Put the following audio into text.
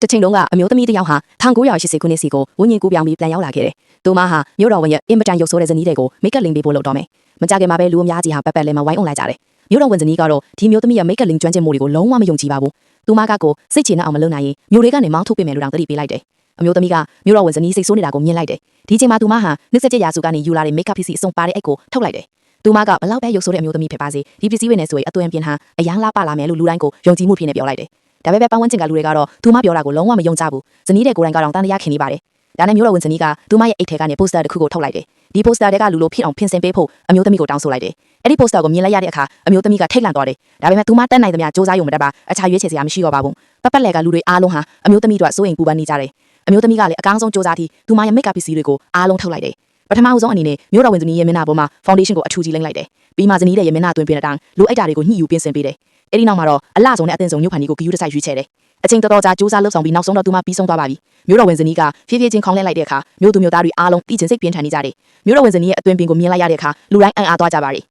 တချိန်လုံးကအမျိုးသမီးတစ်ယောက်ဟာ1980ခုနှစ်စီကိုဝင်းရင်ကူပြောင်းပြီးပြန်ရောက်လာခဲ့တယ်။သူမဟာမြို့တော်ဝန်ရဲ့အင်မတန်ရုပ်ဆိုးတဲ့ဇနီးတွေကိုမိတ်ကပ်လင်းပေးဖို့လုပ်တော့မယ်။မကြခင်မှာပဲလူအများကြီးဟာပတ်လဲမှာဝိုင်းအောင်လိုက်ကြတယ်။မြို့တော်ဝန်ဇနီးကတော့ဒီမျိုးသမီးရဲ့မိတ်ကပ်လင်းကျွမ်းကျင်မှုတွေကိုလုံးဝမယုံကြည်ပါဘူး။သူမကကိုစိတ်ချအောင်မလုပ်နိုင်ရင်မြို့တွေကနေမောင်းထုတ်ပေးမယ်လို့တောင်တတိပေးလိုက်တယ်။အမျိုးသမီးကမြို့တော်ဝန်ဇနီးစိတ်ဆိုးနေတာကိုမြင်လိုက်တယ်။ဒီချိန်မှာသူမဟာ27ရာစုကနေယူလာတဲ့မိတ်ကပ်ပစ္စည်းအစုံပါတဲ့အက်ကိုထုတ်လိုက်တယ်။သူမကဘလောက်ပဲရုပ်ဆိုးတဲ့အမျိုးသမီးဖြစ်ပါစေဒီပစ္စည်းတွေနဲ့ဆိုရင်အသွင်ပြင်ဟာအရန်လာပလာမယ်လို့လူတိုင်းကိုယုံကြည်မှုဖြစ်နေပြောလိုက်တယ်။ဒါပေမဲ့ပတ်ဝန်းကျင်ကလူတွေကတော့သူမပြောတာကိုလုံးဝမယုံကြဘူး။ဇနီးတဲ့ကိုယ်တိုင်ကတော့တန်တရားခင်နေပါတယ်။ဒါနဲ့မျိုးတော်ဝန်ဇနီးကသူမရဲ့အိတ်ထဲကနေပိုစတာတစ်ခုကိုထုတ်လိုက်တယ်။ဒီပိုစတာတွေကလူလိုဖြစ်အောင်ဖင်ဆင်ပေးဖို့အမျိုးသမီးကိုတောင်းဆိုလိုက်တယ်။အဲ့ဒီပိုစတာကိုမြင်လိုက်ရတဲ့အခါအမျိုးသမီးကထိတ်လန့်သွားတယ်။ဒါပေမဲ့သူမတက်နိုင်သမျှစူးစမ်းရုံမတတ်ပါအခြားရွေးချယ်စရာမရှိတော့ပါဘူး။ပတ်လည်ကလူတွေအားလုံးဟာအမျိုးသမီးတို့စိုးရိမ်ပူပန်နေကြတယ်။အမျိုးသမီးကလည်းအကောင်းဆုံးစူးစမ်းပြီးသူမရဲ့မိတ်ကပ်ပစ္စည်းတွေကိုအားလုံးထုတ်လိုက်တယ်။ပထမဆုံးအနေနဲ့မျိုးတော်ဝန်ဇနီးရဲ့မျက်နှာပေါ်မှာဖောင်ဒေးရှင်းကိုအထူးကြီးလိမ့်လိုက်တယ်။ပြီးမှဇနီးတဲ့ရဲ့မျက်နှာတွင်ပြင်တဲ့တောင်လိုအိုက်တာတွေကိုညှိယူပြင်ဆင်ပေးတယ်။အဲ့ဒီနောက်မှာတော့အလှဆုံးနဲ့အသင့်ဆုံးညှို့ဖန်ဒီကိုဂယူးတစ်ဆိုင်ရွေးချယ်တယ်။အချိန်တော်ကြာစူးစမ်းလှုပ်ဆောင်ပြီးနောက်ဆုံးတော့သူမပြီးဆုံးသွားပါပြီ။မျိုးတော်ဝန်ဇနီးကဖြည်းဖြည်းချင်းခေါင်းလဲလိုက်တဲ့အခါမျိုးသူမျိုးသားတွေအားလုံးပြီးချင်းစိတ်ပြင်းထန်နေကြတယ်။မျိုးတော်ဝန်ဇနီးရဲ့အတွင်ပင်ကိုမြင်လိုက်ရတဲ့အခါလူတိုင်းအံ့အားသွားကြပါတယ်